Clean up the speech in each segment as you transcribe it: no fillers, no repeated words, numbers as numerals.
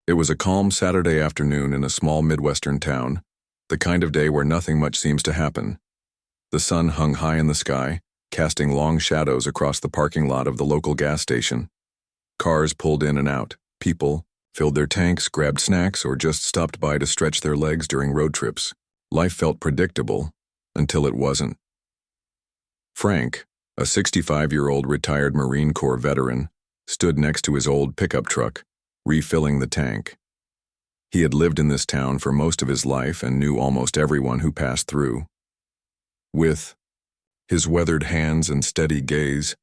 It was a calm Saturday afternoon in a small Midwestern town, the kind of day where nothing much seems to happen. The sun hung high in the sky, casting long shadows across the parking lot of the local gas station. Cars pulled in and out. People filled their tanks, grabbed snacks, or just stopped by to stretch their legs during road trips. Life felt predictable until it wasn't. Frank, a 65-year-old retired Marine Corps veteran, stood next to his old pickup truck, refilling the tank. He had lived in this town for most of his life and knew almost everyone who passed through. With his weathered hands and steady gaze,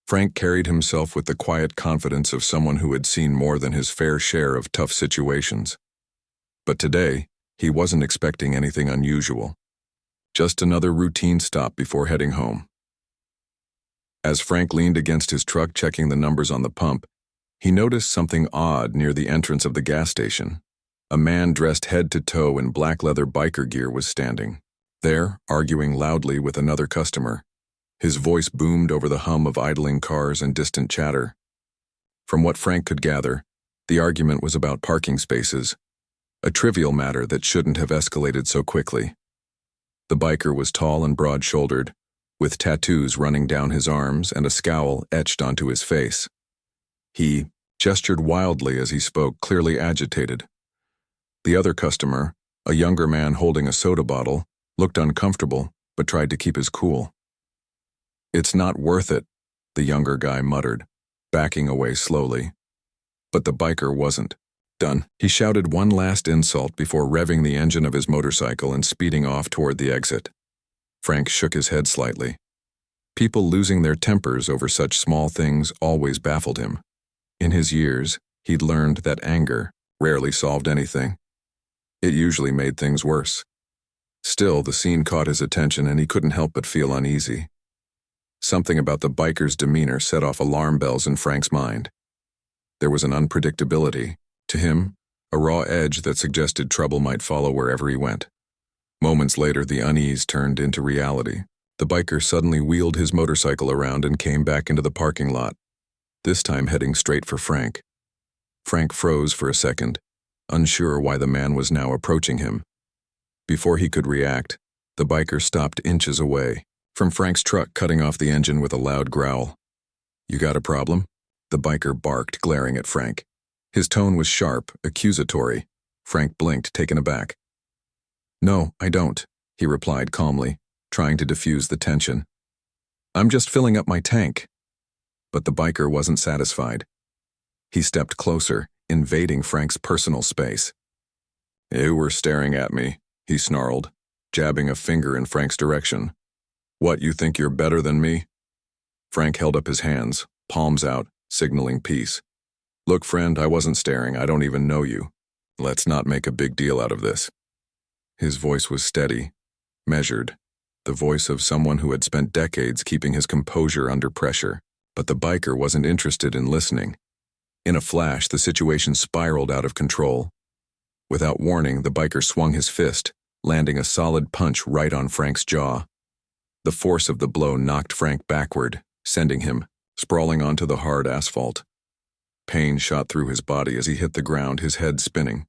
Frank carried himself with the quiet confidence of someone who had seen more than his fair share of tough situations. But today, he wasn't expecting anything unusual. Just another routine stop before heading home. As Frank leaned against his truck checking the numbers on the pump, he noticed something odd near the entrance of the gas station. A man dressed head to toe in black leather biker gear was standing there, arguing loudly with another customer. His voice boomed over the hum of idling cars and distant chatter. From what Frank could gather, the argument was about parking spaces, a trivial matter that shouldn't have escalated so quickly. The biker was tall and broad-shouldered, with tattoos running down his arms and a scowl etched onto his face. He gestured wildly as he spoke, clearly agitated. The other customer, a younger man holding a soda bottle, looked uncomfortable but tried to keep his cool. "It's not worth it," the younger guy muttered, backing away slowly. But the biker wasn't done. He shouted one last insult before revving the engine of his motorcycle and speeding off toward the exit. Frank shook his head slightly. People losing their tempers over such small things always baffled him. In his years, he'd learned that anger rarely solved anything. It usually made things worse. Still, the scene caught his attention and he couldn't help but feel uneasy. Something about the biker's demeanor set off alarm bells in Frank's mind. There was an unpredictability, to him, a raw edge that suggested trouble might follow wherever he went. Moments later, the unease turned into reality. The biker suddenly wheeled his motorcycle around and came back into the parking lot, this time heading straight for Frank. Frank froze for a second, unsure why the man was now approaching him. Before he could react, the biker stopped inches away from Frank's truck, cutting off the engine with a loud growl. "You got a problem?" the biker barked, glaring at Frank. His tone was sharp, accusatory. Frank blinked, taken aback. "No, I don't," he replied calmly, trying to diffuse the tension. "I'm just filling up my tank." But the biker wasn't satisfied. He stepped closer, invading Frank's personal space. "You were staring at me," he snarled, jabbing a finger in Frank's direction. "What, you think you're better than me?" Frank held up his hands, palms out, signaling peace. "Look, friend, I wasn't staring. I don't even know you. Let's not make a big deal out of this." His voice was steady, measured, the voice of someone who had spent decades keeping his composure under pressure. But the biker wasn't interested in listening. In a flash, the situation spiraled out of control. Without warning, the biker swung his fist, landing a solid punch right on Frank's jaw. The force of the blow knocked Frank backward, sending him sprawling onto the hard asphalt. Pain shot through his body as he hit the ground, his head spinning.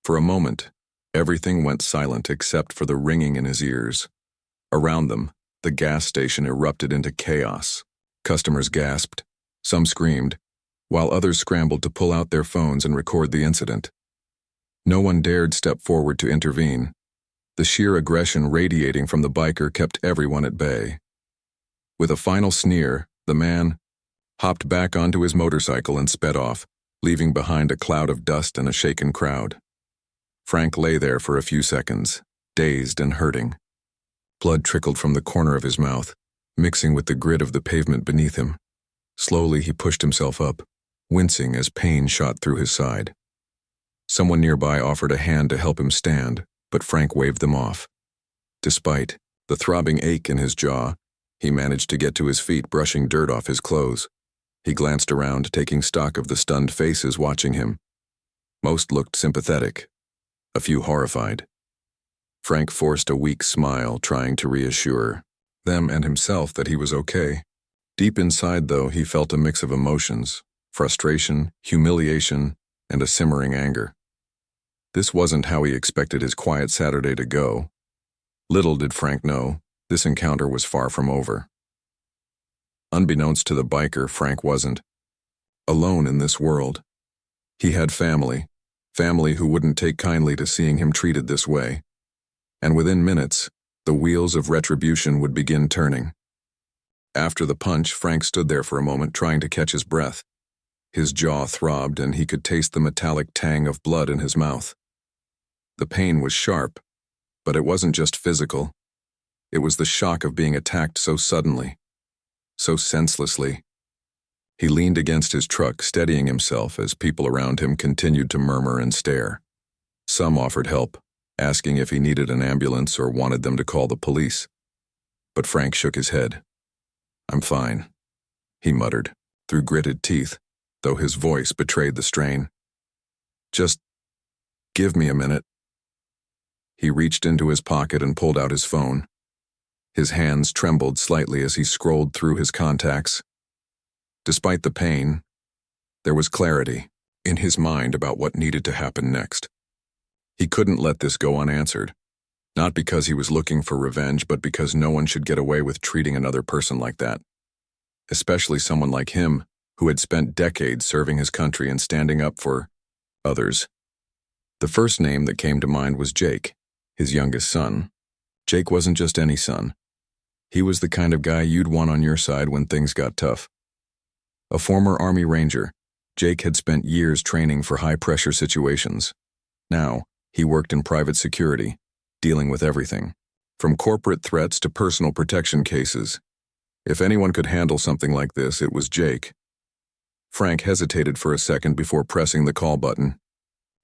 For a moment, everything went silent except for the ringing in his ears. Around them, the gas station erupted into chaos. Customers gasped, some screamed, while others scrambled to pull out their phones and record the incident. No one dared step forward to intervene. The sheer aggression radiating from the biker kept everyone at bay. With a final sneer, the man hopped back onto his motorcycle and sped off, leaving behind a cloud of dust and a shaken crowd. Frank lay there for a few seconds, dazed and hurting. Blood trickled from the corner of his mouth, mixing with the grit of the pavement beneath him. Slowly he pushed himself up, wincing as pain shot through his side. Someone nearby offered a hand to help him stand, but Frank waved them off. Despite the throbbing ache in his jaw, he managed to get to his feet, brushing dirt off his clothes. He glanced around, taking stock of the stunned faces watching him. Most looked sympathetic, a few horrified. Frank forced a weak smile, trying to reassure them and himself that he was okay. Deep inside, though, he felt a mix of emotions: frustration, humiliation, and a simmering anger. This wasn't how he expected his quiet Saturday to go. Little did Frank know, this encounter was far from over. Unbeknownst to the biker, Frank wasn't alone in this world. He had family who wouldn't take kindly to seeing him treated this way. And within minutes, the wheels of retribution would begin turning. After the punch, Frank stood there for a moment trying to catch his breath. His jaw throbbed and he could taste the metallic tang of blood in his mouth. The pain was sharp, but it wasn't just physical. It was the shock of being attacked so suddenly, so senselessly. He leaned against his truck, steadying himself as people around him continued to murmur and stare. Some offered help, asking if he needed an ambulance or wanted them to call the police. But Frank shook his head. "I'm fine," he muttered, through gritted teeth, though his voice betrayed the strain. "Just give me a minute." He reached into his pocket and pulled out his phone. His hands trembled slightly as he scrolled through his contacts. Despite the pain, there was clarity in his mind about what needed to happen next. He couldn't let this go unanswered, not because he was looking for revenge, but because no one should get away with treating another person like that, especially someone like him who had spent decades serving his country and standing up for others. The first name that came to mind was Jake, his youngest son. Jake wasn't just any son. He was the kind of guy you'd want on your side when things got tough. A former Army Ranger, Jake had spent years training for high-pressure situations. Now, he worked in private security, dealing with everything, from corporate threats to personal protection cases. If anyone could handle something like this, it was Jake. Frank hesitated for a second before pressing the call button.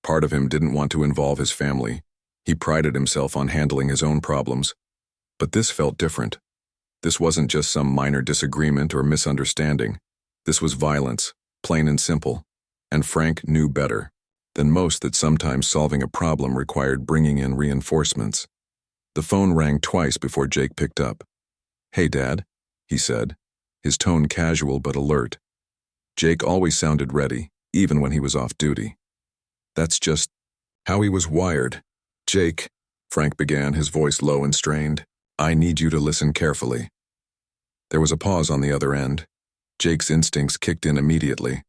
Part of him didn't want to involve his family. He prided himself on handling his own problems. But this felt different. This wasn't just some minor disagreement or misunderstanding. This was violence, plain and simple, and Frank knew better than most that sometimes solving a problem required bringing in reinforcements. The phone rang twice before Jake picked up. "Hey, Dad," he said, his tone casual but alert. Jake always sounded ready, even when he was off duty. That's just how he was wired. "Jake," Frank began, his voice low and strained, "I need you to listen carefully." There was a pause on the other end. Jake's instincts kicked in immediately.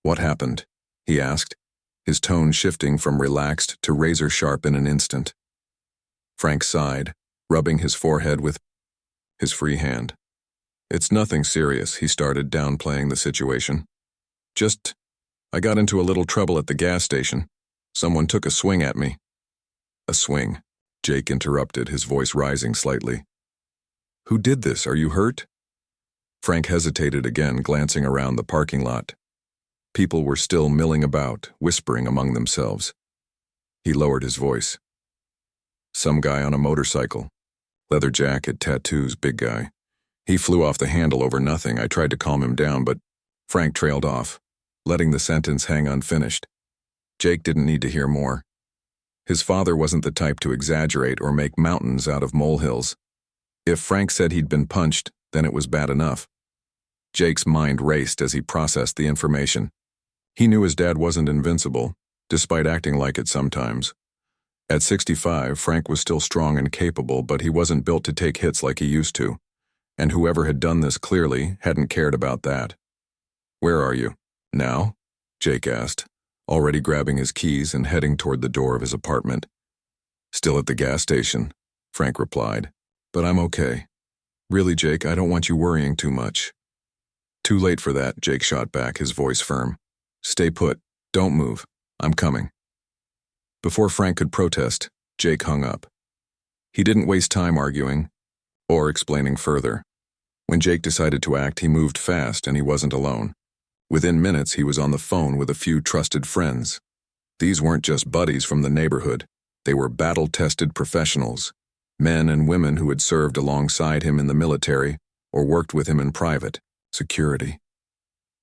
"What happened?" he asked, his tone shifting from relaxed to razor-sharp in an instant. Frank sighed, rubbing his forehead with his free hand. "It's nothing serious," he started, downplaying the situation. I got into a little trouble at the gas station. Someone took a swing at me." "A swing?" Jake interrupted, his voice rising slightly. "Who did this? Are you hurt?" Frank hesitated again, glancing around the parking lot. People were still milling about, whispering among themselves. He lowered his voice. "Some guy on a motorcycle. Leather jacket, tattoos, big guy. He flew off the handle over nothing. I tried to calm him down, but..." Frank trailed off, letting the sentence hang unfinished. Jake didn't need to hear more. His father wasn't the type to exaggerate or make mountains out of molehills. If Frank said he'd been punched, then it was bad enough. Jake's mind raced as he processed the information. He knew his dad wasn't invincible, despite acting like it sometimes. At 65, Frank was still strong and capable, but he wasn't built to take hits like he used to. And whoever had done this clearly hadn't cared about that. "Where are you now?" Jake asked, already grabbing his keys and heading toward the door of his apartment. "Still at the gas station," Frank replied. "But I'm okay. Really, Jake, I don't want you worrying too much." "Too late for that," Jake shot back, his voice firm. "Stay put. Don't move. I'm coming." Before Frank could protest, Jake hung up. He didn't waste time arguing or explaining further. When Jake decided to act, he moved fast, and he wasn't alone. Within minutes, he was on the phone with a few trusted friends. These weren't just buddies from the neighborhood. They were battle-tested professionals, men and women who had served alongside him in the military or worked with him in private security.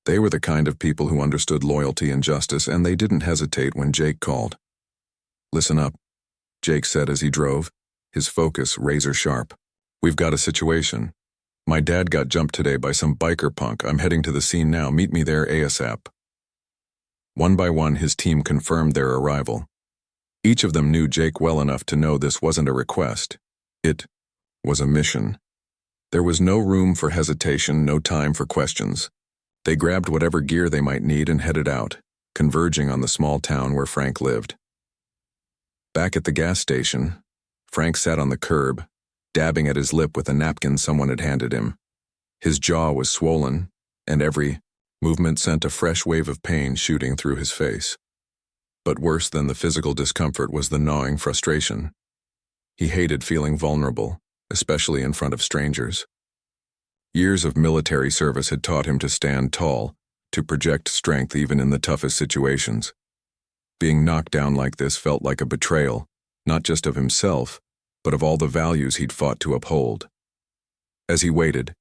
They were the kind of people who understood loyalty and justice, and they didn't hesitate when Jake called. "Listen up," Jake said as he drove, his focus razor-sharp. "We've got a situation. My dad got jumped today by some biker punk. I'm heading to the scene now. Meet me there ASAP." One by one, his team confirmed their arrival. Each of them knew Jake well enough to know this wasn't a request. It was a mission. There was no room for hesitation, no time for questions. They grabbed whatever gear they might need and headed out, converging on the small town where Frank lived. Back at the gas station, Frank sat on the curb, dabbing at his lip with a napkin someone had handed him. His jaw was swollen, and every movement sent a fresh wave of pain shooting through his face. But worse than the physical discomfort was the gnawing frustration. He hated feeling vulnerable, especially in front of strangers. Years of military service had taught him to stand tall, to project strength even in the toughest situations. Being knocked down like this felt like a betrayal, not just of himself, but of all the values he'd fought to uphold. As he waited,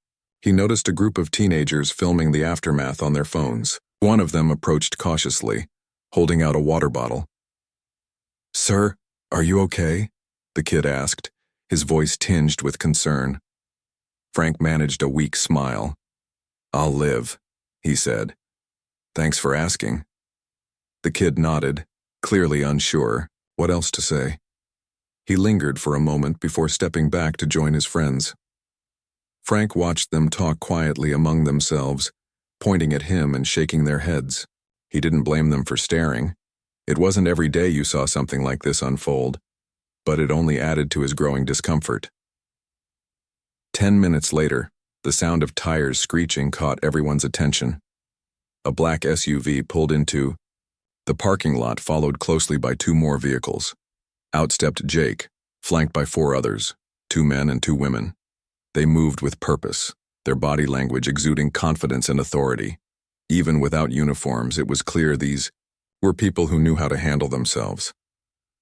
he noticed a group of teenagers filming the aftermath on their phones. One of them approached cautiously, holding out a water bottle. "Sir, are you okay?" the kid asked, his voice tinged with concern. Frank managed a weak smile. "I'll live," he said. "Thanks for asking." The kid nodded, clearly unsure what else to say. He lingered for a moment before stepping back to join his friends. Frank watched them talk quietly among themselves, pointing at him and shaking their heads. He didn't blame them for staring. It wasn't every day you saw something like this unfold, but it only added to his growing discomfort. 10 minutes later, the sound of tires screeching caught everyone's attention. A black SUV pulled into the parking lot, followed closely by 2 more vehicles. Out stepped Jake, flanked by 4 others, 2 men and 2 women. They moved with purpose, their body language exuding confidence and authority. Even without uniforms, it was clear these were people who knew how to handle themselves.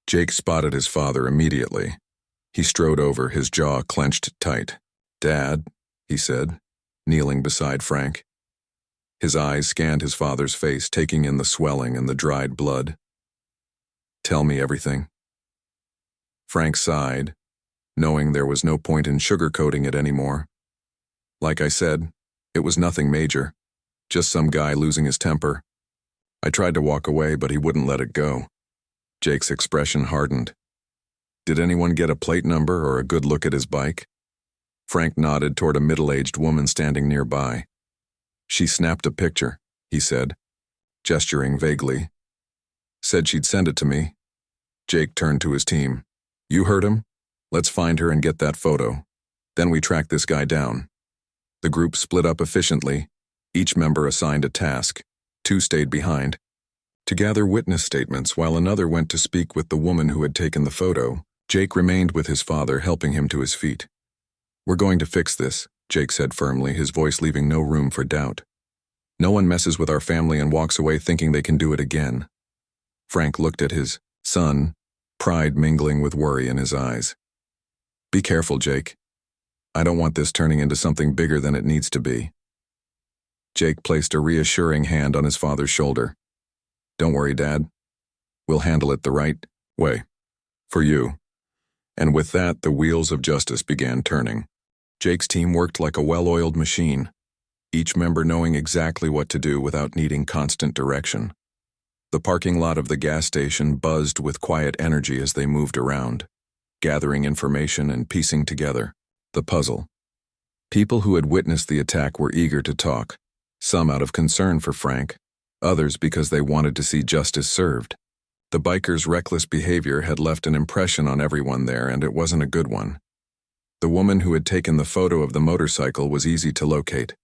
Jake spotted his father immediately. He strode over, his jaw clenched tight. "Dad," he said, kneeling beside Frank. His eyes scanned his father's face, taking in the swelling and the dried blood. "Tell me everything." Frank sighed, knowing there was no point in sugarcoating it anymore. "Like I said, it was nothing major, just some guy losing his temper. I tried to walk away, but he wouldn't let it go." Jake's expression hardened. "Did anyone get a plate number or a good look at his bike?" Frank nodded toward a middle-aged woman standing nearby. "She snapped a picture," he said, gesturing vaguely. "Said she'd send it to me." Jake turned to his team. "You heard him? Let's find her and get that photo. Then we track this guy down." The group split up efficiently, each member assigned a task. 2 stayed behind to gather witness statements while another went to speak with the woman who had taken the photo. Jake remained with his father, helping him to his feet. "We're going to fix this," Jake said firmly, his voice leaving no room for doubt. "No one messes with our family and walks away thinking they can do it again." Frank looked at his son, pride mingling with worry in his eyes. "Be careful, Jake. I don't want this turning into something bigger than it needs to be." Jake placed a reassuring hand on his father's shoulder. "Don't worry, Dad. We'll handle it the right way. For you." And with that, the wheels of justice began turning. Jake's team worked like a well-oiled machine, each member knowing exactly what to do without needing constant direction. The parking lot of the gas station buzzed with quiet energy as they moved around, gathering information and piecing together the puzzle. People who had witnessed the attack were eager to talk, some out of concern for Frank, others because they wanted to see justice served. The biker's reckless behavior had left an impression on everyone there, and it wasn't a good one. The woman who had taken the photo of the motorcycle was easy to locate.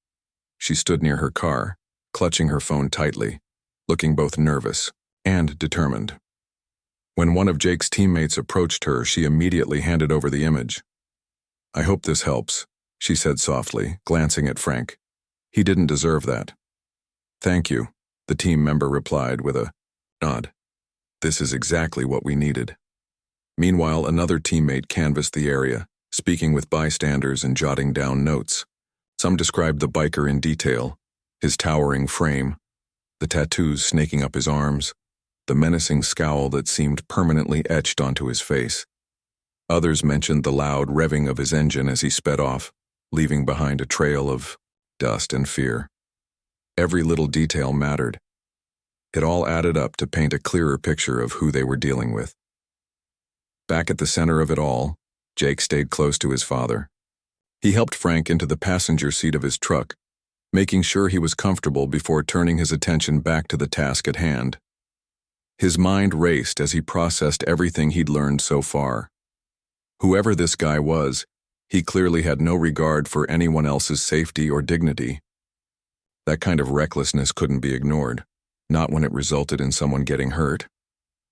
She stood near her car, clutching her phone tightly, looking both nervous and determined. When one of Jake's teammates approached her, she immediately handed over the image. "I hope this helps," she said softly, glancing at Frank. "He didn't deserve that." "Thank you," the team member replied with a nod. "This is exactly what we needed." Meanwhile, another teammate canvassed the area, speaking with bystanders and jotting down notes. Some described the biker in detail, his towering frame, the tattoos snaking up his arms, the menacing scowl that seemed permanently etched onto his face. Others mentioned the loud revving of his engine as he sped off, leaving behind a trail of dust and fear. Every little detail mattered. It all added up to paint a clearer picture of who they were dealing with. Back at the center of it all, Jake stayed close to his father. He helped Frank into the passenger seat of his truck, making sure he was comfortable before turning his attention back to the task at hand. His mind raced as he processed everything he'd learned so far. Whoever this guy was, he clearly had no regard for anyone else's safety or dignity. That kind of recklessness couldn't be ignored, not when it resulted in someone getting hurt.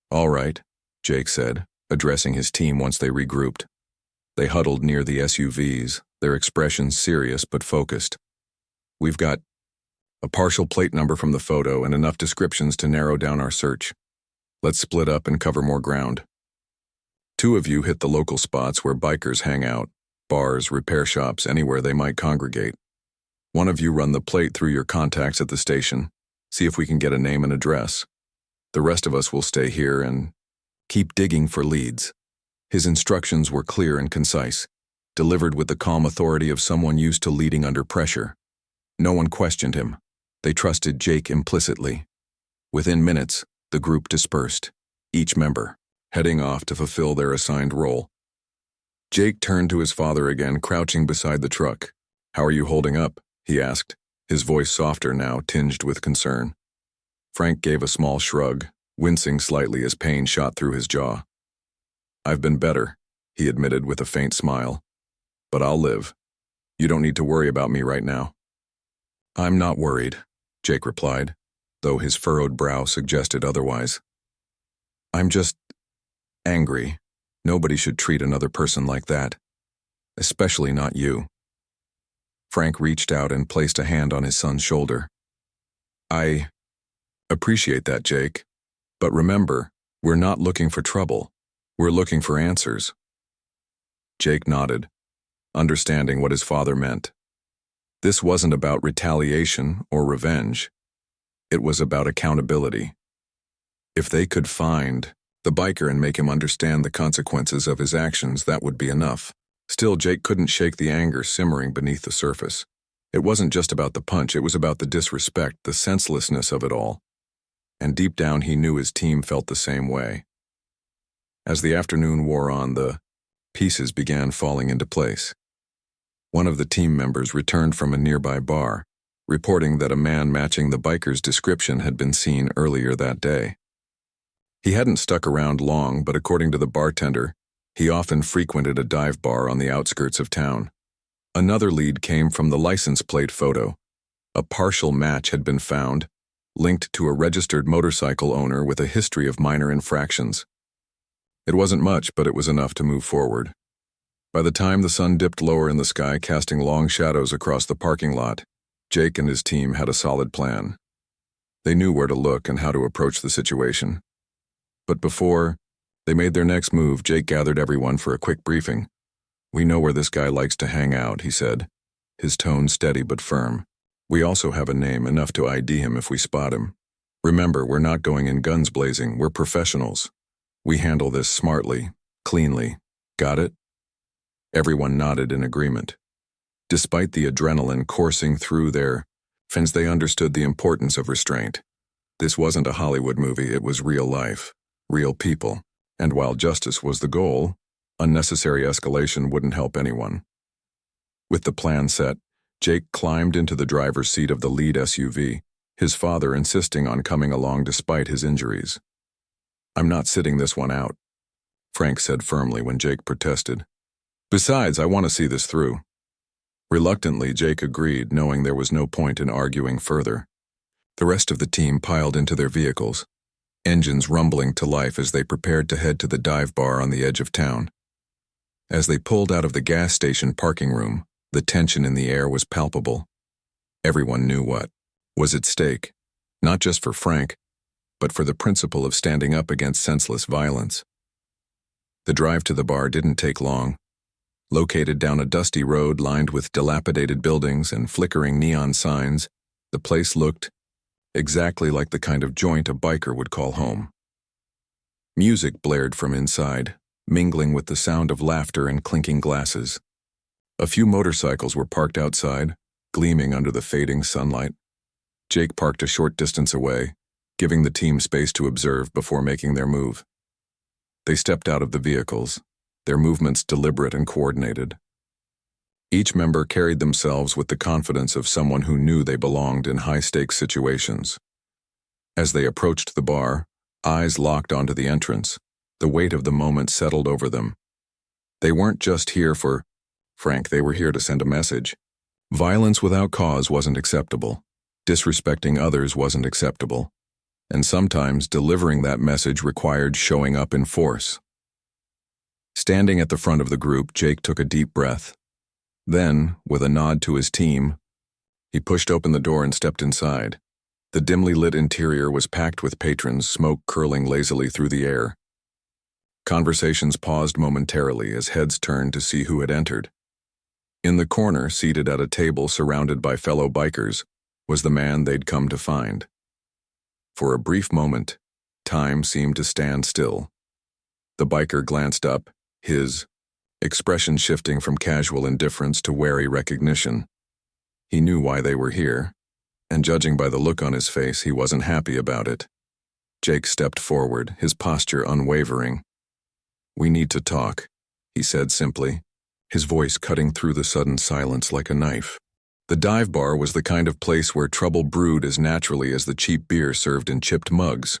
"All right," Jake said, addressing his team once they regrouped. They huddled near the SUVs, their expressions serious but focused. "We've got a partial plate number from the photo and enough descriptions to narrow down our search. Let's split up and cover more ground. 2 of you hit the local spots where bikers hang out, bars, repair shops, anywhere they might congregate. 1 of you run the plate through your contacts at the station, see if we can get a name and address. The rest of us will stay here and keep digging for leads." His instructions were clear and concise, delivered with the calm authority of someone used to leading under pressure. No one questioned him. They trusted Jake implicitly. Within minutes, the group dispersed, each member heading off to fulfill their assigned role. Jake turned to his father again, crouching beside the truck. "How are you holding up?" he asked, his voice softer now, tinged with concern. Frank gave a small shrug, wincing slightly as pain shot through his jaw. "I've been better," he admitted with a faint smile. "But I'll live. You don't need to worry about me right now." "I'm not worried," Jake replied, though his furrowed brow suggested otherwise. "I'm just angry. Nobody should treat another person like that. Especially not you." Frank reached out and placed a hand on his son's shoulder. "I appreciate that, Jake. But remember, we're not looking for trouble. We're looking for answers." Jake nodded, understanding what his father meant. This wasn't about retaliation or revenge. It was about accountability. If they could find the biker and make him understand the consequences of his actions, that would be enough. Still, Jake couldn't shake the anger simmering beneath the surface. It wasn't just about the punch, it was about the disrespect, the senselessness of it all. And deep down he knew his team felt the same way. As the afternoon wore on, the pieces began falling into place. One of the team members returned from a nearby bar, reporting that a man matching the biker's description had been seen earlier that day. He hadn't stuck around long, but according to the bartender, he often frequented a dive bar on the outskirts of town. Another lead came from the license plate photo. A partial match had been found, linked to a registered motorcycle owner with a history of minor infractions. It wasn't much, but it was enough to move forward. By the time the sun dipped lower in the sky, casting long shadows across the parking lot, Jake and his team had a solid plan. They knew where to look and how to approach the situation. But before they made their next move, Jake gathered everyone for a quick briefing. "We know where this guy likes to hang out," he said, his tone steady but firm. "We also have a name, enough to ID him if we spot him. Remember, we're not going in guns blazing, we're professionals. We handle this smartly, cleanly. Got it?" Everyone nodded in agreement. Despite the adrenaline coursing through their veins, they understood the importance of restraint. This wasn't a Hollywood movie, it was real life, real people. And while justice was the goal, unnecessary escalation wouldn't help anyone. With the plan set, Jake climbed into the driver's seat of the lead SUV, his father insisting on coming along despite his injuries. "I'm not sitting this one out," Frank said firmly when Jake protested. "Besides, I want to see this through." Reluctantly, Jake agreed, knowing there was no point in arguing further. The rest of the team piled into their vehicles, engines rumbling to life as they prepared to head to the dive bar on the edge of town. As they pulled out of the gas station parking room, the tension in the air was palpable. Everyone knew what was at stake, not just for Frank, but for the principle of standing up against senseless violence. The drive to the bar didn't take long. Located down a dusty road lined with dilapidated buildings and flickering neon signs, the place looked exactly like the kind of joint a biker would call home. Music blared from inside, mingling with the sound of laughter and clinking glasses. A few motorcycles were parked outside, gleaming under the fading sunlight. Jake parked a short distance away, giving the team space to observe before making their move. They stepped out of the vehicles, their movements deliberate and coordinated. Each member carried themselves with the confidence of someone who knew they belonged in high-stakes situations. As they approached the bar, eyes locked onto the entrance, the weight of the moment settled over them. They weren't just here for Frank, they were here to send a message. Violence without cause wasn't acceptable. Disrespecting others wasn't acceptable. And sometimes delivering that message required showing up in force. Standing at the front of the group, Jake took a deep breath. Then, with a nod to his team, he pushed open the door and stepped inside. The dimly lit interior was packed with patrons, smoke curling lazily through the air. Conversations paused momentarily as heads turned to see who had entered. In the corner, seated at a table surrounded by fellow bikers, was the man they'd come to find. For a brief moment, time seemed to stand still. The biker glanced up, his expression shifting from casual indifference to wary recognition. He knew why they were here, and judging by the look on his face, he wasn't happy about it. Jake stepped forward, his posture unwavering. "We need to talk," he said simply, his voice cutting through the sudden silence like a knife. The dive bar was the kind of place where trouble brewed as naturally as the cheap beer served in chipped mugs.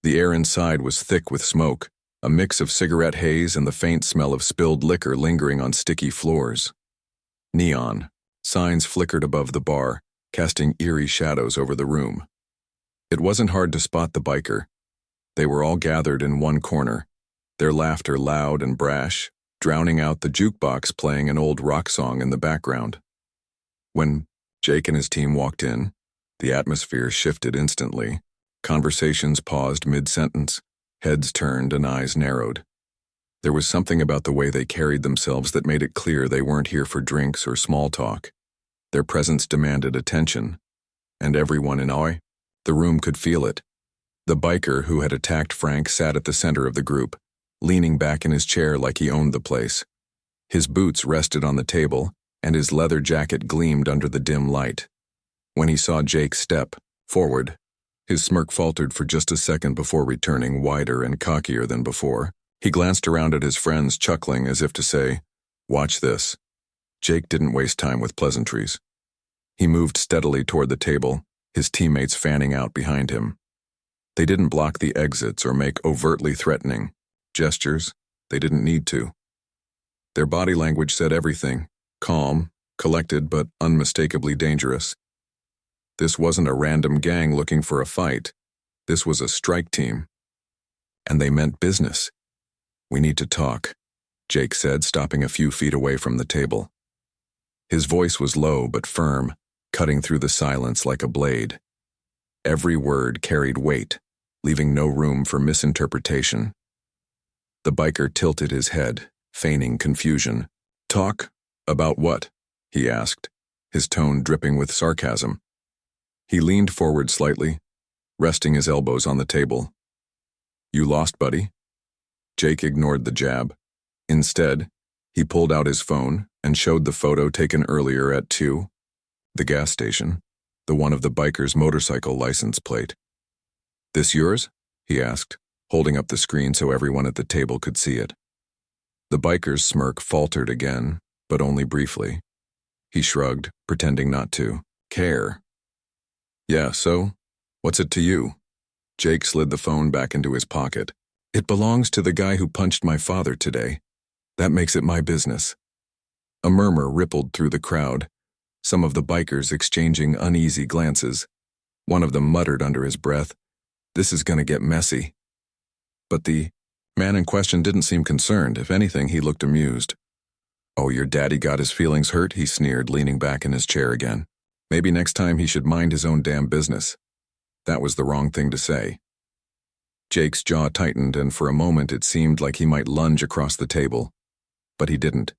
The air inside was thick with smoke, a mix of cigarette haze and the faint smell of spilled liquor lingering on sticky floors. Neon signs flickered above the bar, casting eerie shadows over the room. It wasn't hard to spot the biker. They were all gathered in one corner, their laughter loud and brash, drowning out the jukebox playing an old rock song in the background. When Jake and his team walked in, the atmosphere shifted instantly. Conversations paused mid-sentence, heads turned and eyes narrowed. There was something about the way they carried themselves that made it clear they weren't here for drinks or small talk. Their presence demanded attention, and everyone in the room could feel it. The biker who had attacked Frank sat at the center of the group, leaning back in his chair like he owned the place. His boots rested on the table, and his leather jacket gleamed under the dim light. When he saw Jake step forward, his smirk faltered for just a second before returning wider and cockier than before. He glanced around at his friends, chuckling as if to say, "Watch this." Jake didn't waste time with pleasantries. He moved steadily toward the table, his teammates fanning out behind him. They didn't block the exits or make overtly threatening gestures. They didn't need to. Their body language said everything, calm, collected, but unmistakably dangerous. This wasn't a random gang looking for a fight. This was a strike team. And they meant business. "We need to talk," Jake said, stopping a few feet away from the table. His voice was low but firm, cutting through the silence like a blade. Every word carried weight, leaving no room for misinterpretation. The biker tilted his head, feigning confusion. "Talk? About what?" he asked, his tone dripping with sarcasm. He leaned forward slightly, resting his elbows on the table. "You lost, buddy?" Jake ignored the jab. Instead, he pulled out his phone and showed the photo taken earlier at the gas station, the one of the biker's motorcycle license plate. "This yours?" he asked, holding up the screen so everyone at the table could see it. The biker's smirk faltered again, but only briefly. He shrugged, pretending not to care. "Yeah, so? What's it to you?" Jake slid the phone back into his pocket. "It belongs to the guy who punched my father today. That makes it my business." A murmur rippled through the crowd, some of the bikers exchanging uneasy glances. One of them muttered under his breath, "This is gonna get messy." But the man in question didn't seem concerned. If anything, he looked amused. "Oh, your daddy got his feelings hurt?" he sneered, leaning back in his chair again. Maybe next time he should mind his own damn business. That was the wrong thing to say. Jake's jaw tightened, and for a moment it seemed like he might lunge across the table. But he didn't.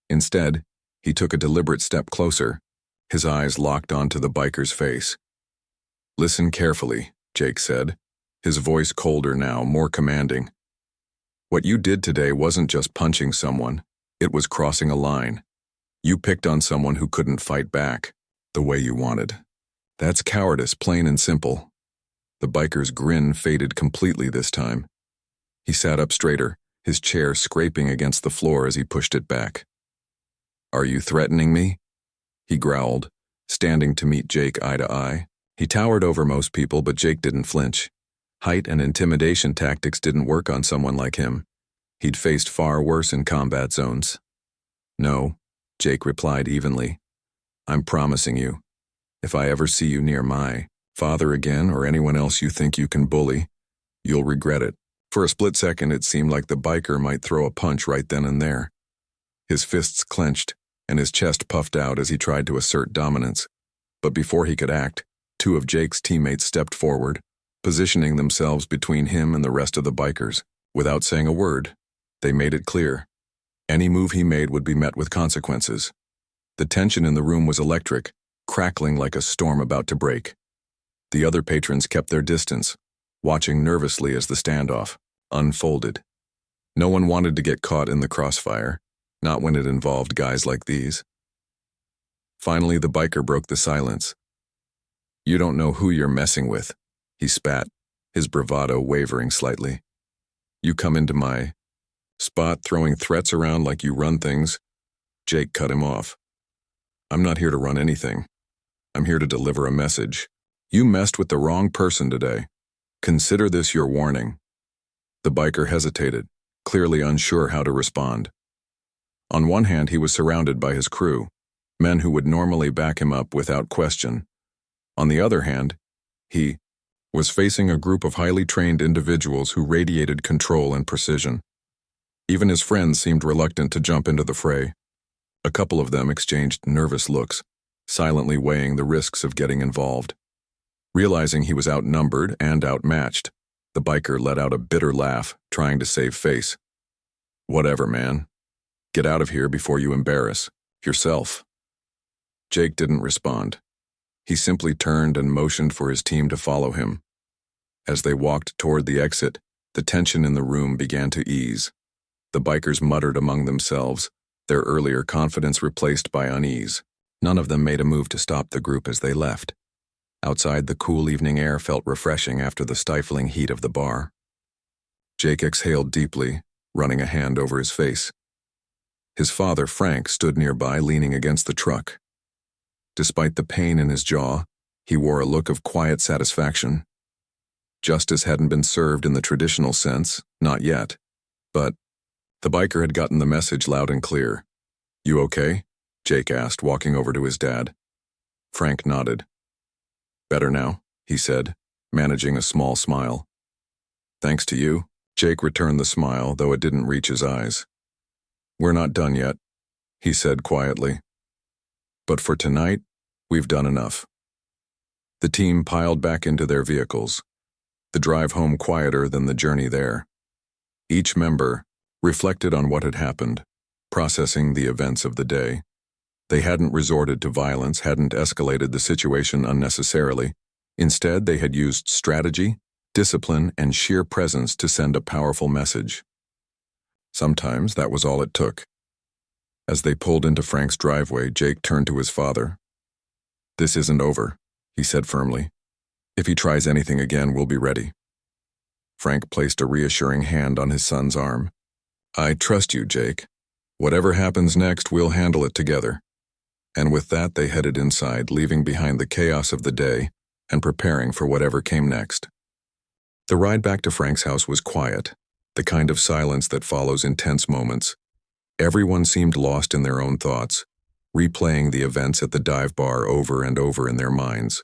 Instead, he took a deliberate step closer, his eyes locked onto the biker's face. "Listen carefully," Jake said, his voice colder now, more commanding. "What you did today wasn't just punching someone, it was crossing a line. You picked on someone who couldn't fight back, the way you wanted. That's cowardice, plain and simple. The biker's grin faded completely this time. He sat up straighter, his chair scraping against the floor as he pushed it back. "Are you threatening me?" he growled, standing to meet Jake eye to eye. He towered over most people, but Jake didn't flinch. Height and intimidation tactics didn't work on someone like him. He'd faced far worse in combat zones. "No," Jake replied evenly. "I'm promising you, if I ever see you near my father again or anyone else you think you can bully, you'll regret it." For a split second, it seemed like the biker might throw a punch right then and there. His fists clenched, and his chest puffed out as he tried to assert dominance. But before he could act, two of Jake's teammates stepped forward, positioning themselves between him and the rest of the bikers. Without saying a word, they made it clear. Any move he made would be met with consequences. The tension in the room was electric, crackling like a storm about to break. The other patrons kept their distance, watching nervously as the standoff unfolded. No one wanted to get caught in the crossfire, not when it involved guys like these. Finally, the biker broke the silence. "You don't know who you're messing with," he spat, his bravado wavering slightly. "You come into my spot throwing threats around like you run things." Jake cut him off. "I'm not here to run anything. I'm here to deliver a message. You messed with the wrong person today. Consider this your warning." The biker hesitated, clearly unsure how to respond. On one hand, he was surrounded by his crew, men who would normally back him up without question. On the other hand, he was facing a group of highly trained individuals who radiated control and precision. Even his friends seemed reluctant to jump into the fray. A couple of them exchanged nervous looks, silently weighing the risks of getting involved. Realizing he was outnumbered and outmatched, the biker let out a bitter laugh, trying to save face. "Whatever, man. Get out of here before you embarrass yourself." Jake didn't respond. He simply turned and motioned for his team to follow him. As they walked toward the exit, the tension in the room began to ease. The bikers muttered among themselves, their earlier confidence replaced by unease. None of them made a move to stop the group as they left. Outside, the cool evening air felt refreshing after the stifling heat of the bar. Jake exhaled deeply, running a hand over his face. His father, Frank, stood nearby, leaning against the truck. Despite the pain in his jaw, he wore a look of quiet satisfaction. Justice hadn't been served in the traditional sense, not yet. But the biker had gotten the message loud and clear. "You okay?" Jake asked, walking over to his dad. Frank nodded. "Better now," he said, managing a small smile. "Thanks to you." Jake returned the smile, though it didn't reach his eyes. "We're not done yet," he said quietly. "But for tonight, we've done enough." The team piled back into their vehicles, the drive home quieter than the journey there. Each member reflected on what had happened, processing the events of the day. They hadn't resorted to violence, hadn't escalated the situation unnecessarily. Instead, they had used strategy, discipline, and sheer presence to send a powerful message. Sometimes that was all it took. As they pulled into Frank's driveway, Jake turned to his father. "This isn't over," he said firmly. "If he tries anything again, we'll be ready." Frank placed a reassuring hand on his son's arm. "I trust you, Jake. Whatever happens next, we'll handle it together." And with that, they headed inside, leaving behind the chaos of the day and preparing for whatever came next. The ride back to Frank's house was quiet, the kind of silence that follows intense moments. Everyone seemed lost in their own thoughts, replaying the events at the dive bar over and over in their minds.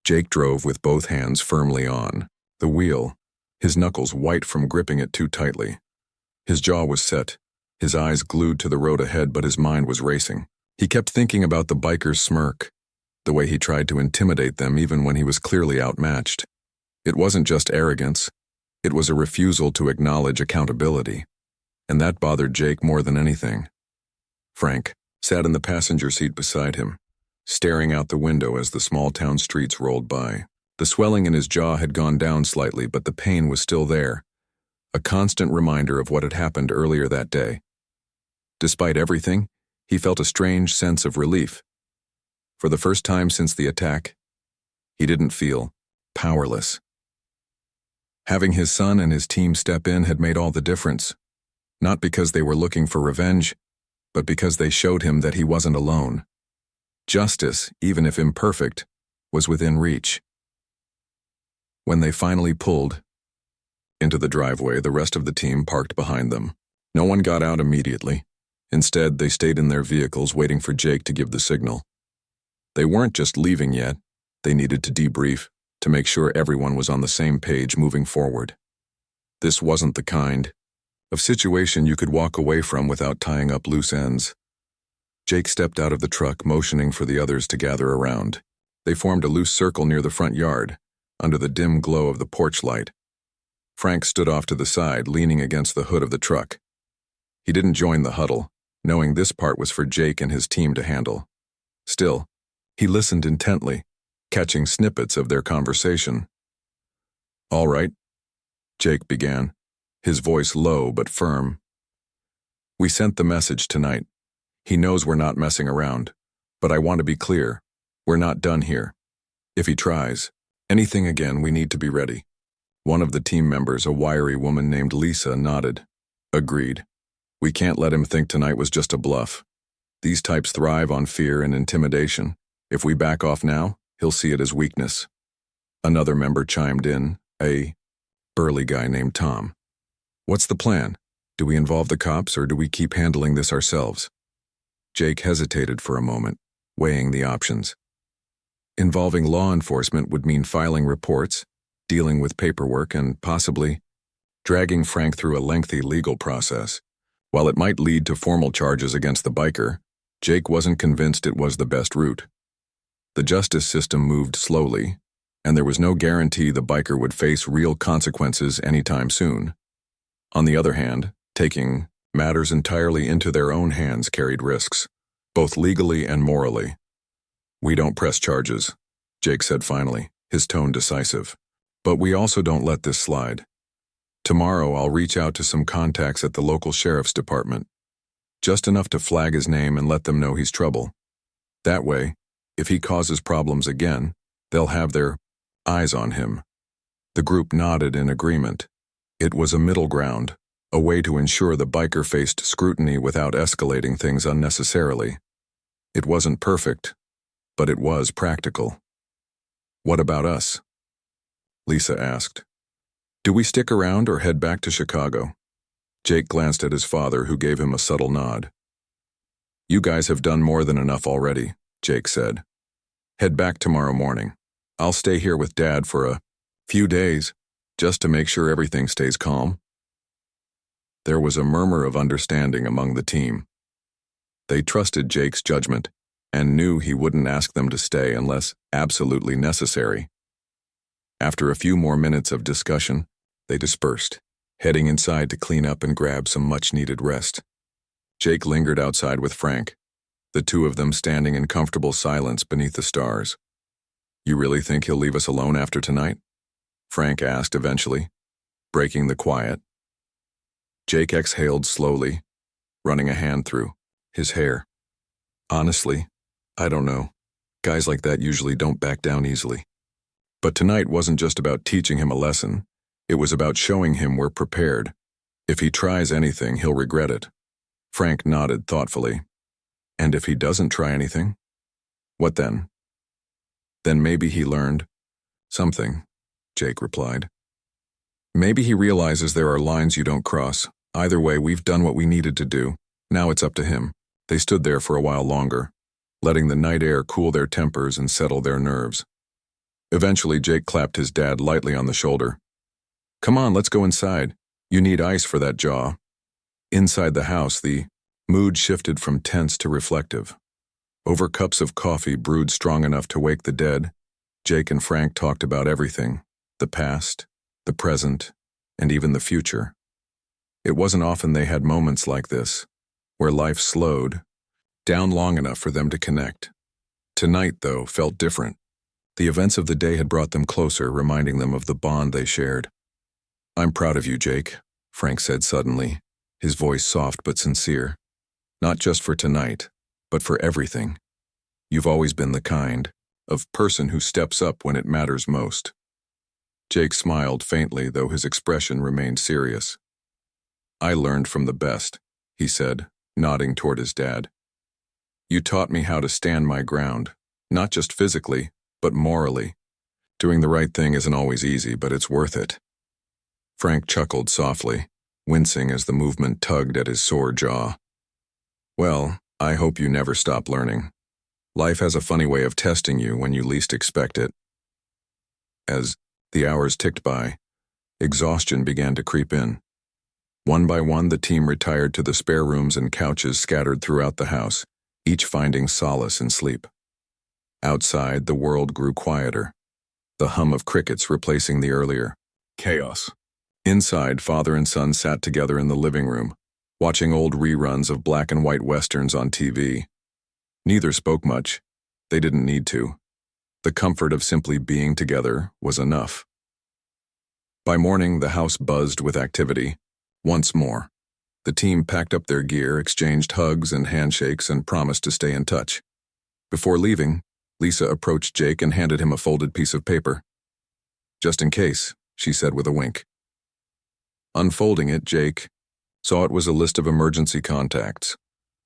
Jake drove with both hands firmly on the wheel, his knuckles white from gripping it too tightly. His jaw was set, his eyes glued to the road ahead, but his mind was racing. He kept thinking about the biker's smirk, the way he tried to intimidate them even when he was clearly outmatched. It wasn't just arrogance, it was a refusal to acknowledge accountability. And that bothered Jake more than anything. Frank sat in the passenger seat beside him, staring out the window as the small-town streets rolled by. The swelling in his jaw had gone down slightly, but the pain was still there, a constant reminder of what had happened earlier that day. Despite everything, he felt a strange sense of relief. For the first time since the attack, he didn't feel powerless. Having his son and his team step in had made all the difference, not because they were looking for revenge, but because they showed him that he wasn't alone. Justice, even if imperfect, was within reach. When they finally pulled into the driveway, the rest of the team parked behind them. No one got out immediately. Instead, they stayed in their vehicles waiting for Jake to give the signal. They weren't just leaving yet. They needed to debrief to make sure everyone was on the same page moving forward. This wasn't the kind of situation you could walk away from without tying up loose ends. Jake stepped out of the truck, motioning for the others to gather around. They formed a loose circle near the front yard, under the dim glow of the porch light. Frank stood off to the side, leaning against the hood of the truck. He didn't join the huddle, knowing this part was for Jake and his team to handle. Still, he listened intently, catching snippets of their conversation. "All right," Jake began, his voice low but firm. "We sent the message tonight. He knows we're not messing around, but I want to be clear. We're not done here. If he tries anything again, we need to be ready." One of the team members, a wiry woman named Lisa, nodded. "Agreed. We can't let him think tonight was just a bluff. These types thrive on fear and intimidation. If we back off now, he'll see it as weakness." Another member chimed in, a burly guy named Tom. "What's the plan? Do we involve the cops or do we keep handling this ourselves?" Jake hesitated for a moment, weighing the options. Involving law enforcement would mean filing reports, dealing with paperwork, and possibly dragging Frank through a lengthy legal process. While it might lead to formal charges against the biker, Jake wasn't convinced it was the best route. The justice system moved slowly, and there was no guarantee the biker would face real consequences anytime soon. On the other hand, taking matters entirely into their own hands carried risks, both legally and morally. "We don't press charges," Jake said finally, his tone decisive. "But we also don't let this slide. Tomorrow I'll reach out to some contacts at the local sheriff's department. Just enough to flag his name and let them know he's trouble. That way, if he causes problems again, they'll have their eyes on him." The group nodded in agreement. It was a middle ground, a way to ensure the biker faced scrutiny without escalating things unnecessarily. It wasn't perfect, but it was practical. "What about us?" Lisa asked. "Do we stick around or head back to Chicago?" Jake glanced at his father, who gave him a subtle nod. "You guys have done more than enough already," Jake said. "Head back tomorrow morning. I'll stay here with Dad for a few days, just to make sure everything stays calm." There was a murmur of understanding among the team. They trusted Jake's judgment and knew he wouldn't ask them to stay unless absolutely necessary. After a few more minutes of discussion, they dispersed, heading inside to clean up and grab some much-needed rest. Jake lingered outside with Frank, the two of them standing in comfortable silence beneath the stars. "You really think he'll leave us alone after tonight?" Frank asked eventually, breaking the quiet. Jake exhaled slowly, running a hand through his hair. "Honestly, I don't know. Guys like that usually don't back down easily. But tonight wasn't just about teaching him a lesson. It was about showing him we're prepared. If he tries anything, he'll regret it." Frank nodded thoughtfully. "And if he doesn't try anything? What then?" "Then maybe he learned something," Jake replied. "Maybe he realizes there are lines you don't cross. Either way, we've done what we needed to do. Now it's up to him." They stood there for a while longer, letting the night air cool their tempers and settle their nerves. Eventually, Jake clapped his dad lightly on the shoulder. "Come on, let's go inside. You need ice for that jaw." Inside the house, the mood shifted from tense to reflective. Over cups of coffee brewed strong enough to wake the dead, Jake and Frank talked about everything: the past, the present, and even the future. It wasn't often they had moments like this, where life slowed down long enough for them to connect. Tonight, though, felt different. The events of the day had brought them closer, reminding them of the bond they shared. "I'm proud of you, Jake," Frank said suddenly, his voice soft but sincere. "Not just for tonight, but for everything. You've always been the kind of person who steps up when it matters most." Jake smiled faintly, though his expression remained serious. "I learned from the best," he said, nodding toward his dad. "You taught me how to stand my ground, not just physically, but morally. Doing the right thing isn't always easy, but it's worth it." Frank chuckled softly, wincing as the movement tugged at his sore jaw. "Well, I hope you never stop learning. Life has a funny way of testing you when you least expect it." As the hours ticked by, exhaustion began to creep in. One by one, the team retired to the spare rooms and couches scattered throughout the house, each finding solace in sleep. Outside, the world grew quieter, the hum of crickets replacing the earlier chaos. Inside, father and son sat together in the living room, watching old reruns of black and white westerns on TV. Neither spoke much. They didn't need to. The comfort of simply being together was enough. By morning, the house buzzed with activity. Once more, the team packed up their gear, exchanged hugs and handshakes, and promised to stay in touch. Before leaving, Lisa approached Jake and handed him a folded piece of paper. "Just in case," she said with a wink. Unfolding it, Jake saw it was a list of emergency contacts,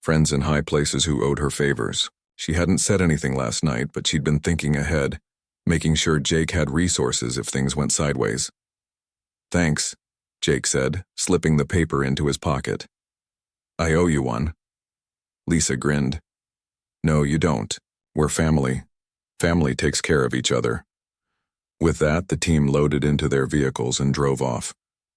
friends in high places who owed her favors. She hadn't said anything last night, but she'd been thinking ahead, making sure Jake had resources if things went sideways. "Thanks," Jake said, slipping the paper into his pocket. "I owe you one." Lisa grinned. "No, you don't. We're family. Family takes care of each other." With that, the team loaded into their vehicles and drove off,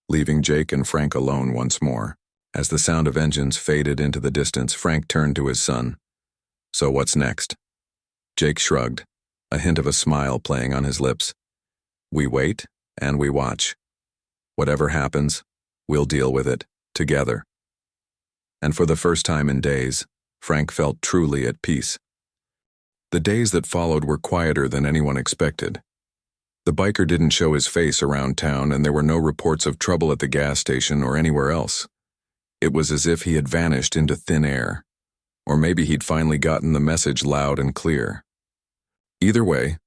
leaving Jake and Frank alone once more. As the sound of engines faded into the distance, Frank turned to his son. "So what's next?" Jake shrugged, a hint of a smile playing on his lips. "We wait and we watch. Whatever happens, we'll deal with it, together." And for the first time in days, Frank felt truly at peace. The days that followed were quieter than anyone expected. The biker didn't show his face around town, and there were no reports of trouble at the gas station or anywhere else. It was as if he had vanished into thin air. Or maybe he'd finally gotten the message loud and clear. Either way,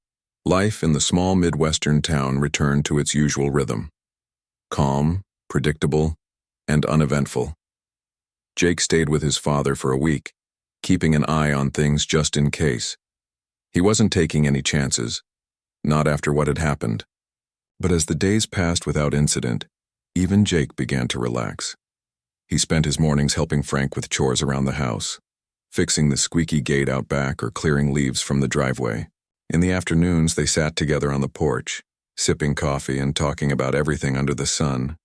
life in the small Midwestern town returned to its usual rhythm. Calm, predictable, and uneventful. Jake stayed with his father for a week, keeping an eye on things just in case. He wasn't taking any chances, not after what had happened. But as the days passed without incident, even Jake began to relax. He spent his mornings helping Frank with chores around the house, fixing the squeaky gate out back or clearing leaves from the driveway. In the afternoons, they sat together on the porch, sipping coffee and talking about everything under the sun.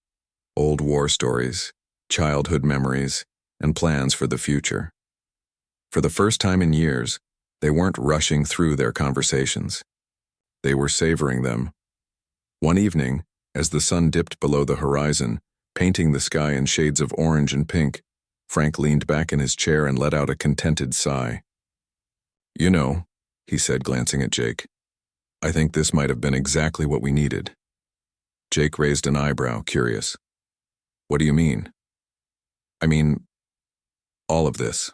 Old war stories, childhood memories, and plans for the future. For the first time in years, they weren't rushing through their conversations. They were savoring them. One evening, as the sun dipped below the horizon, painting the sky in shades of orange and pink, Frank leaned back in his chair and let out a contented sigh. "You know," he said, glancing at Jake, "I think this might have been exactly what we needed." Jake raised an eyebrow, curious. "What do you mean?" "I mean, all of this."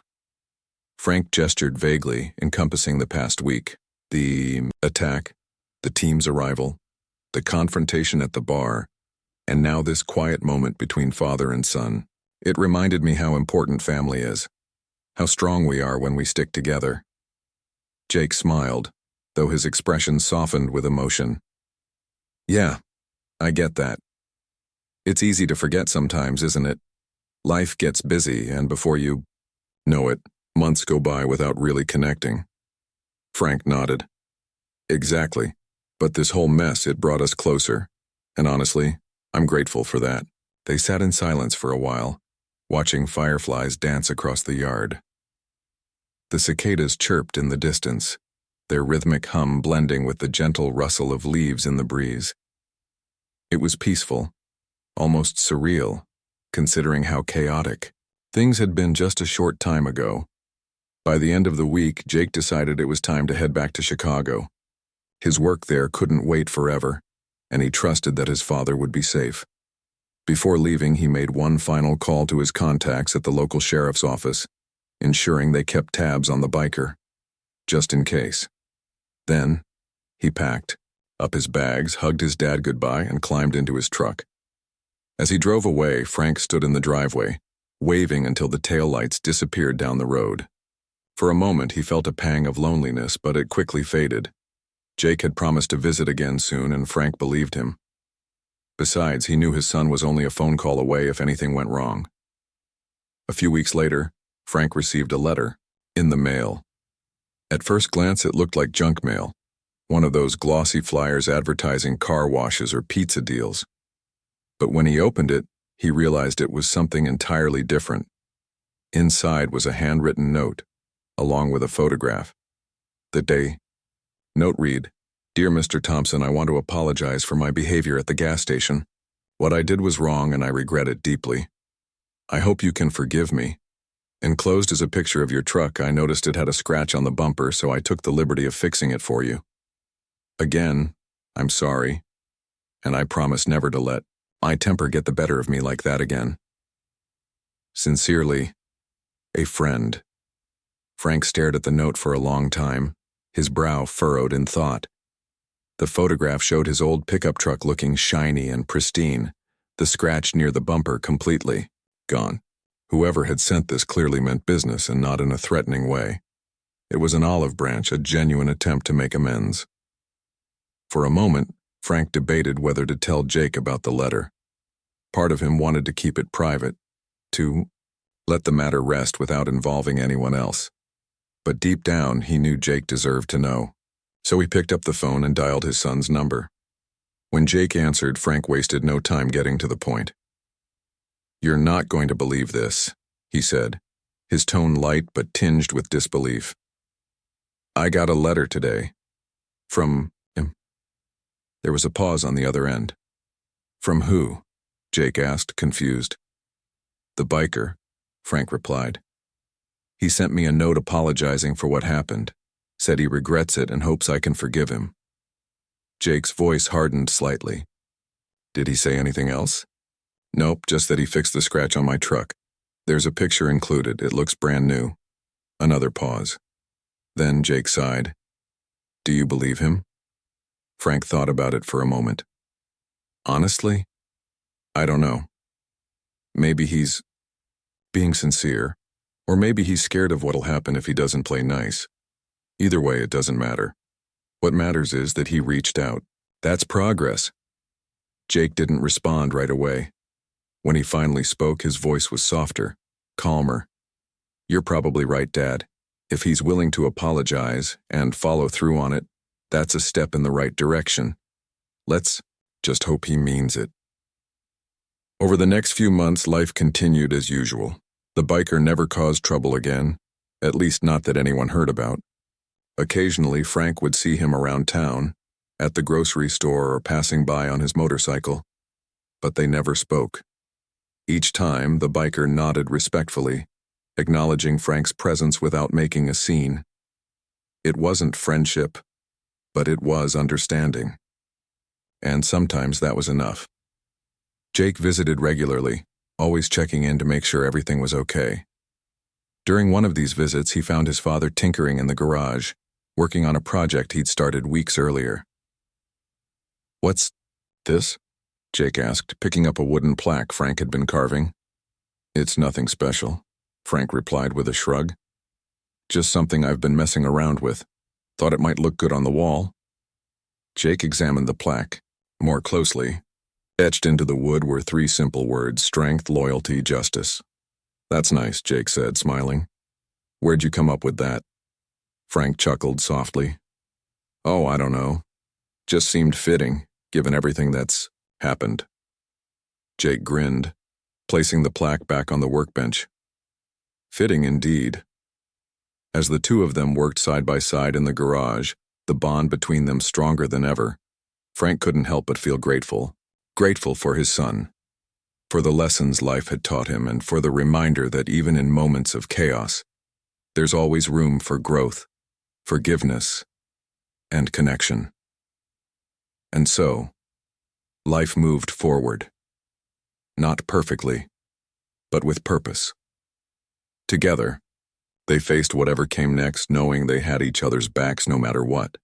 Frank gestured vaguely, encompassing the past week. The attack, the team's arrival, the confrontation at the bar, and now this quiet moment between father and son. It reminded me how important family is, how strong we are when we stick together. Jake smiled, though his expression softened with emotion. "Yeah, I get that. It's easy to forget sometimes, isn't it? Life gets busy, and before you know it, months go by without really connecting." Frank nodded. "Exactly. But this whole mess, it brought us closer. And honestly, I'm grateful for that." They sat in silence for a while, watching fireflies dance across the yard. The cicadas chirped in the distance, their rhythmic hum blending with the gentle rustle of leaves in the breeze. It was peaceful, almost surreal, considering how chaotic things had been just a short time ago. By the end of the week, Jake decided it was time to head back to Chicago. His work there couldn't wait forever, and he trusted that his father would be safe. Before leaving, he made one final call to his contacts at the local sheriff's office, ensuring they kept tabs on the biker, just in case. Then, he packed up his bags, hugged his dad goodbye, and climbed into his truck. As he drove away, Frank stood in the driveway, waving until the taillights disappeared down the road. For a moment, he felt a pang of loneliness, but it quickly faded. Jake had promised to visit again soon, and Frank believed him. Besides, he knew his son was only a phone call away if anything went wrong. A few weeks later, Frank received a letter in the mail. At first glance, it looked like junk mail, one of those glossy flyers advertising car washes or pizza deals. But when he opened it, he realized it was something entirely different. Inside was a handwritten note, along with a photograph. The day. Note read, "Dear Mr. Thompson, I want to apologize for my behavior at the gas station. What I did was wrong and I regret it deeply. I hope you can forgive me. Enclosed is a picture of your truck. I noticed it had a scratch on the bumper, so I took the liberty of fixing it for you. Again, I'm sorry, and I promise never to let my temper get the better of me like that again. Sincerely, a friend." Frank stared at the note for a long time, his brow furrowed in thought. The photograph showed his old pickup truck looking shiny and pristine, the scratch near the bumper completely gone. Whoever had sent this clearly meant business and not in a threatening way. It was an olive branch, a genuine attempt to make amends. For a moment, Frank debated whether to tell Jake about the letter. Part of him wanted to keep it private, to let the matter rest without involving anyone else. But deep down, he knew Jake deserved to know. So he picked up the phone and dialed his son's number. When Jake answered, Frank wasted no time getting to the point. "You're not going to believe this," he said, his tone light but tinged with disbelief. "I got a letter today. From him." There was a pause on the other end. "From who?" Jake asked, confused. "The biker," Frank replied. "He sent me a note apologizing for what happened, said he regrets it and hopes I can forgive him." Jake's voice hardened slightly. "Did he say anything else?" "Nope, just that he fixed the scratch on my truck. There's a picture included. It looks brand new." Another pause. Then Jake sighed. "Do you believe him?" Frank thought about it for a moment. "Honestly, I don't know. Maybe he's being sincere, or maybe he's scared of what'll happen if he doesn't play nice. Either way, it doesn't matter. What matters is that he reached out. That's progress." Jake didn't respond right away. When he finally spoke, his voice was softer, calmer. "You're probably right, Dad. If he's willing to apologize and follow through on it, that's a step in the right direction. Let's just hope he means it." Over the next few months, life continued as usual. The biker never caused trouble again, at least not that anyone heard about. Occasionally, Frank would see him around town, at the grocery store or passing by on his motorcycle, but they never spoke. Each time, the biker nodded respectfully, acknowledging Frank's presence without making a scene. It wasn't friendship, but it was understanding. And sometimes that was enough. Jake visited regularly, always checking in to make sure everything was okay. During one of these visits, he found his father tinkering in the garage, working on a project he'd started weeks earlier. "What's this?" Jake asked, picking up a wooden plaque Frank had been carving. "It's nothing special," Frank replied with a shrug. "Just something I've been messing around with. Thought it might look good on the wall." Jake examined the plaque more closely. Etched into the wood were 3 simple words: strength, loyalty, justice. "That's nice," Jake said, smiling. "Where'd you come up with that?" Frank chuckled softly. "Oh, I don't know. Just seemed fitting, given everything that's happened." Jake grinned, placing the plaque back on the workbench. Fitting indeed. As the two of them worked side by side in the garage, the bond between them stronger than ever, Frank couldn't help but feel grateful. Grateful for his son, for the lessons life had taught him, and for the reminder that even in moments of chaos, there's always room for growth, forgiveness, and connection. And so, life moved forward. Not perfectly, but with purpose. Together, they faced whatever came next, knowing they had each other's backs no matter what.